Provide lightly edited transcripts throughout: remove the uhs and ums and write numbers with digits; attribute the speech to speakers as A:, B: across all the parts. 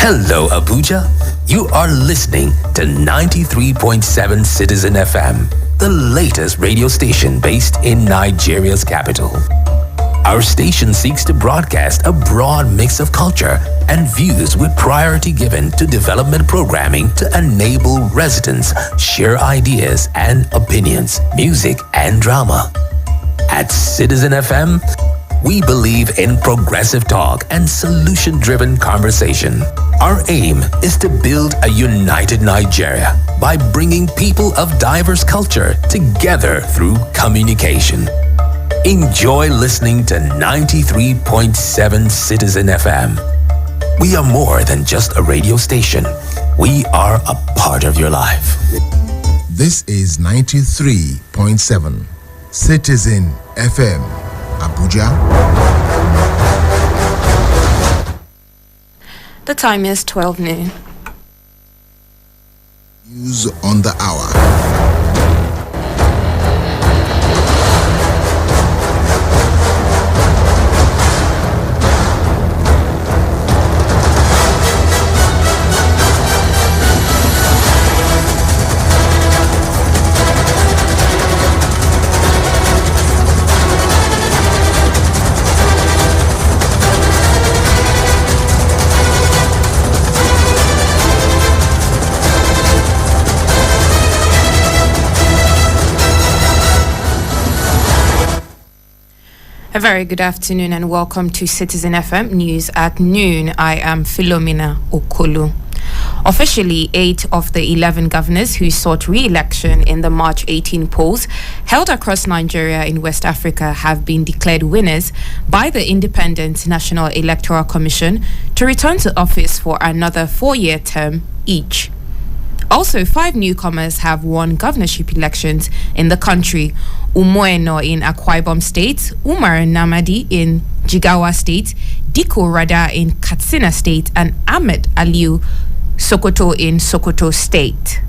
A: Hello, Abuja. You are listening to 93.7 Citizen FM, the latest radio station based in Nigeria's capital. Our station seeks to broadcast a broad mix of culture and views with priority given to development programming to enable residents share ideas and opinions, music and drama. At Citizen FM, we believe in progressive talk and solution-driven conversation. Our aim is to build a united Nigeria by bringing people of diverse culture together through communication. Enjoy listening to 93.7 Citizen FM. We are more than just a radio station. We are a part of your life.
B: This is 93.7 Citizen FM, Abuja.
C: The time is 12 noon.
B: News on the hour.
C: A very good afternoon and welcome to Citizen FM News at noon. I am Philomena Okolo. Officially, 8 of the 11 governors who sought re-election in the March 18 polls held across Nigeria in West Africa have been declared winners by the Independent National Electoral Commission to return to office for another 4-year term each. Also, 5 newcomers have won governorship elections in the country. Umoeno in Akwa Ibom State, Umar Namadi in Jigawa State, Diko Rada in Katsina State, and Ahmed Aliu Sokoto in Sokoto State.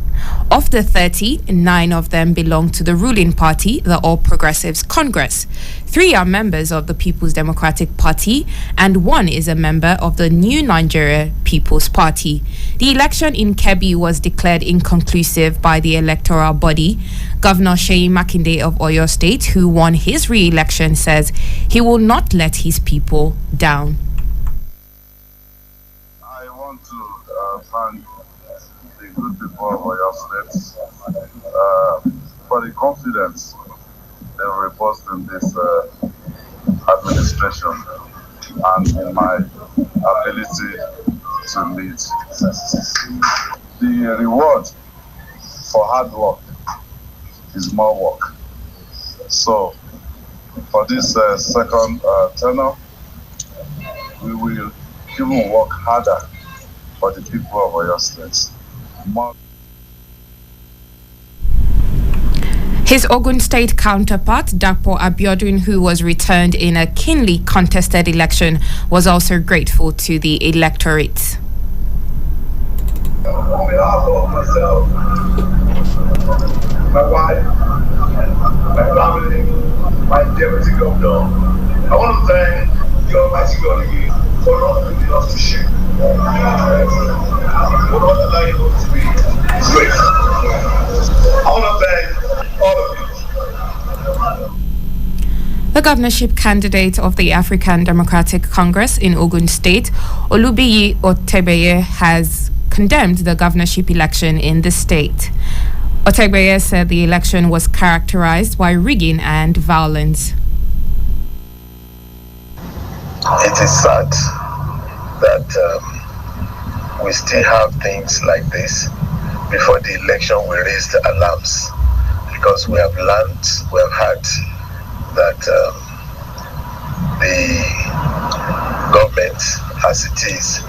C: Of the 30, 9 of them belong to the ruling party, the All Progressives Congress. 3 are members of the People's Democratic Party, and 1 is a member of the New Nigeria People's Party. The election in Kebbi was declared inconclusive by the electoral body. Governor Seyi Makinde of Oyo State, who won his re-election, says he will not let his people down.
D: I want to thank the good people of Oyo State for the confidence they reposed in this administration and in my ability to lead. The reward for hard work is more work. So, for this second tenure, we will even work harder for the people of Oyo State.
C: His Ogun State counterpart, Dapo Abiodun, who was returned in a keenly contested election, was also grateful to the electorate.
E: On behalf of myself, my wife, my family, my deputy governor, I want to thank the Almighty God again for not putting us to shame, for not allowing us to be great. I want to thank all of you.
C: The governorship candidate of the African Democratic Congress in Ogun State, Olubiyi Otebeye, has condemned the governorship election in the state. Otebeye said the election was characterized by rigging and violence.
E: It is sad that we still have things like this. Before the election, we raised alarms because we have learned, we have heard that the government, as it is,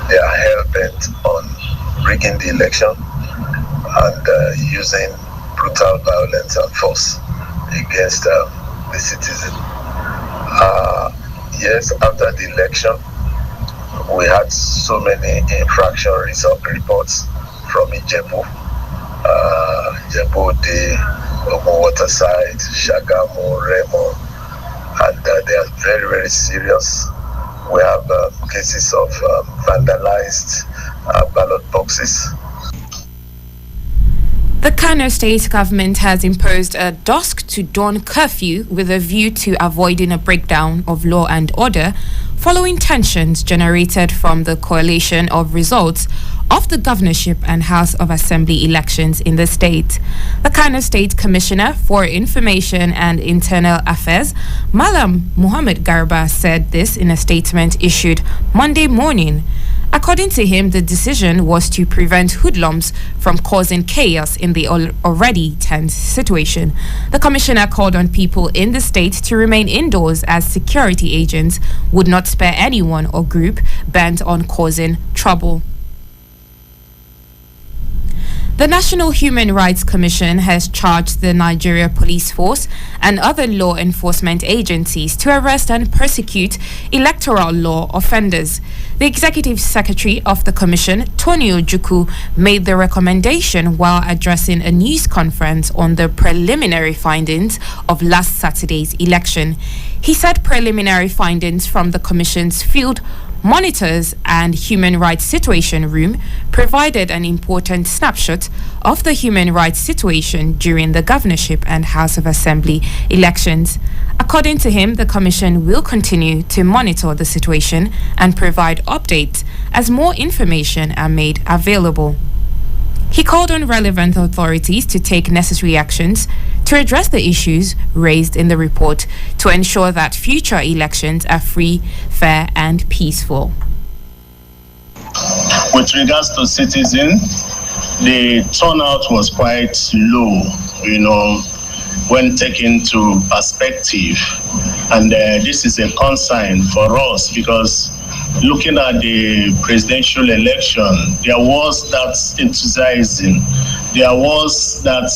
E: they are hell-bent on rigging the election and using brutal violence and force against the citizen. Yes, after the election, we had so many infraction reports from Ijebu, the Omo Waterside, Shagamu, Remo, and they are very, very serious. We have cases of vandalized ballot boxes.
C: The Kano State government has imposed a dusk to dawn curfew with a view to avoiding a breakdown of law and order following tensions generated from the coalition of results of the governorship and House of Assembly elections in the state. The Kano State Commissioner for Information and Internal Affairs, Malam Muhammad Garba, said this in a statement issued Monday morning. According to him, the decision was to prevent hoodlums from causing chaos in the already tense situation. The commissioner called on people in the state to remain indoors as security agents would not spare anyone or group bent on causing trouble. The National Human Rights Commission has charged the Nigeria Police Force and other law enforcement agencies to arrest and prosecute electoral law offenders. The Executive Secretary of the Commission, Tony Ojukwu, made the recommendation while addressing a news conference on the preliminary findings of last Saturday's election. He said preliminary findings from the Commission's field monitors and human rights situation room provided an important snapshot of the human rights situation during the governorship and House of Assembly elections. According to him, the commission will continue to monitor the situation and provide updates as more information are made available. He called on relevant authorities to take necessary actions to address the issues raised in the report to ensure that future elections are free, fair, and peaceful.
E: With regards to citizen, the turnout was quite low, when taken to perspective. And this is a concern for us because looking at the presidential election, there was that enthusiasm, there was that,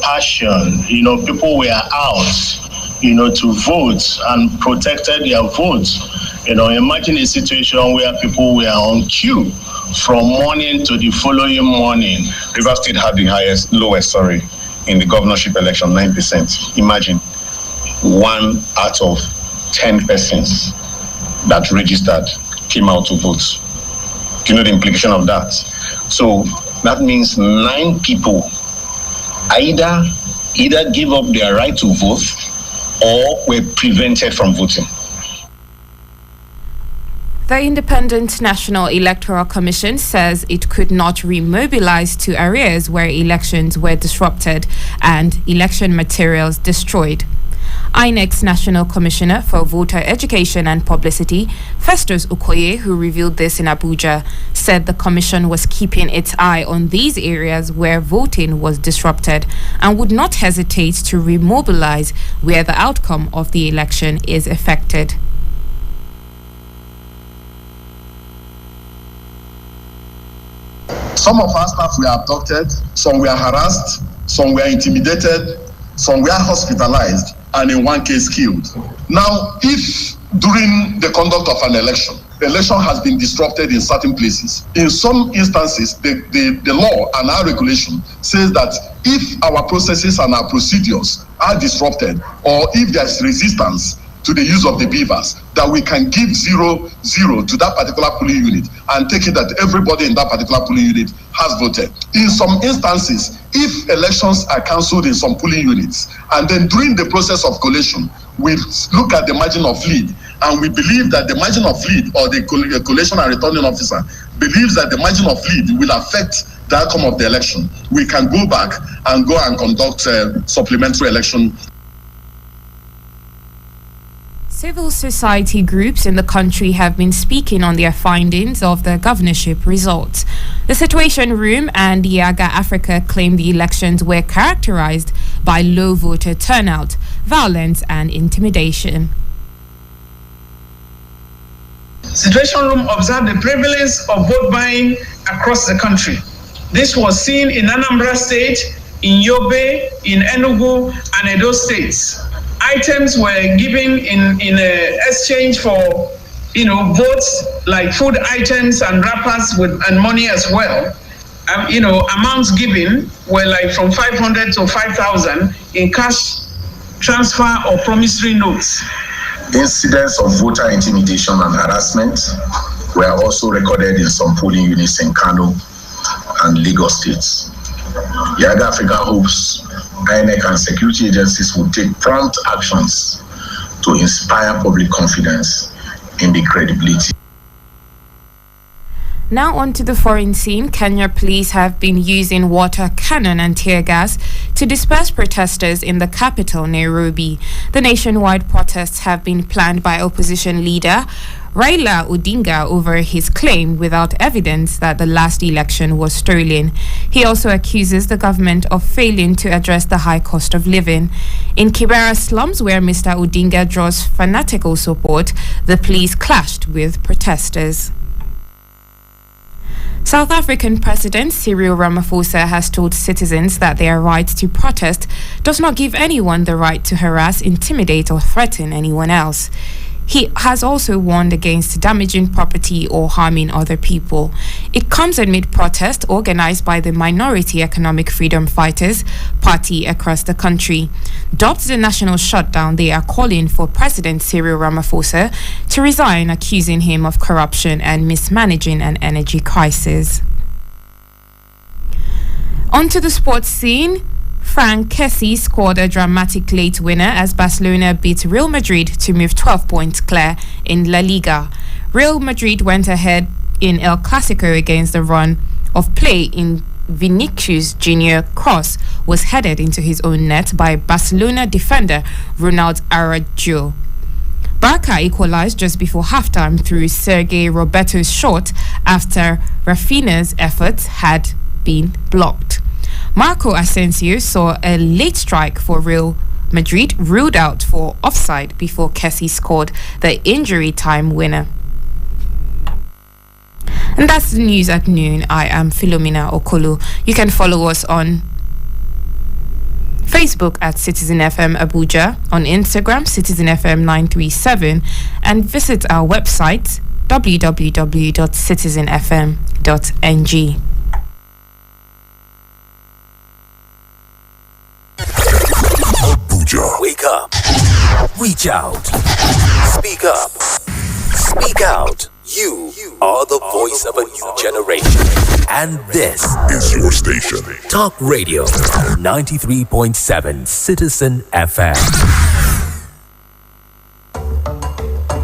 E: passion, people were out, to vote and protected their votes. Imagine a situation where people were on queue from morning to the following morning.
F: Rivers State had the lowest, in the governorship election, 9%. Imagine 1 out of 10 persons that registered came out to vote. Do you know the implication of that? So that means 9 people either gave up their right to vote or were prevented from voting.
C: The Independent National Electoral Commission says it could not remobilize to areas where elections were disrupted and election materials destroyed. INEC's National Commissioner for Voter Education and Publicity, Festus Okoye, who revealed this in Abuja, said the commission was keeping its eye on these areas where voting was disrupted and would not hesitate to remobilize where the outcome of the election is affected.
E: Some of our staff were abducted, some were harassed, some were intimidated, some were hospitalized, and in one case killed. Now, if during the conduct of an election, the election has been disrupted in certain places, in some instances, the law and our regulation says that if our processes and our procedures are disrupted, or if there's resistance to the use of the beavers, that we can give 0-0 to that particular polling unit and take it that everybody in that particular polling unit has voted. In some instances, if elections are cancelled in some polling units, and then during the process of collation, we look at the margin of lead, and we believe that the margin of lead, or the collation and returning officer believes that the margin of lead will affect the outcome of the election, we can go back and conduct supplementary election.
C: Civil society groups in the country have been speaking on their findings of the governorship results. The Situation Room and Yaga Africa claim the elections were characterized by low voter turnout, violence, and intimidation.
G: Situation Room observed the prevalence of vote buying across the country. This was seen in Anambra State, in Yobe, in Enugu, and Edo states. Items were given in exchange for, votes like food items and wrappers and money as well. Amounts given were like from 500 to 5,000 in cash transfer or promissory notes.
F: Incidents of voter intimidation and harassment were also recorded in some polling units in Kano and Lagos states. Yaga Africa hopes INEC and security agencies will take prompt actions to inspire public confidence in the credibility.
C: Now on to the foreign scene. Kenya police have been using water cannon and tear gas to disperse protesters in the capital, Nairobi. The nationwide protests have been planned by opposition leader Raila Odinga over his claim without evidence that the last election was stolen. He also accuses the government of failing to address the high cost of living. In Kibera slums, where Mr. Odinga draws fanatical support, the police clashed with protesters. South African President Cyril Ramaphosa has told citizens that their right to protest does not give anyone the right to harass, intimidate, or threaten anyone else. He has also warned against damaging property or harming other people. It comes amid protests organized by the Minority Economic Freedom Fighters party across the country. Dubbed the national shutdown, they are calling for President Cyril Ramaphosa to resign, accusing him of corruption and mismanaging an energy crisis. Onto the sports scene. Frank Kessie scored a dramatic late winner as Barcelona beat Real Madrid to move 12 points clear in La Liga. Real Madrid went ahead in El Clasico against the run of play in Vinicius Jr. cross was headed into his own net by Barcelona defender Ronald Araujo. Barca equalized just before halftime through Sergei Roberto's shot after Rafinha's efforts had been blocked. Marco Asensio saw a late strike for Real Madrid ruled out for offside before Kessie scored the injury time winner. And that's the news at noon. I am Philomena Okolo. You can follow us on Facebook at Citizen FM Abuja, on Instagram Citizen FM 937, and visit our website www.citizenfm.ng.
A: Abuja. Wake up. Reach out. Speak up. Speak out. You are the voice of a new generation. And this is your station. Talk Radio 93.7 Citizen FM.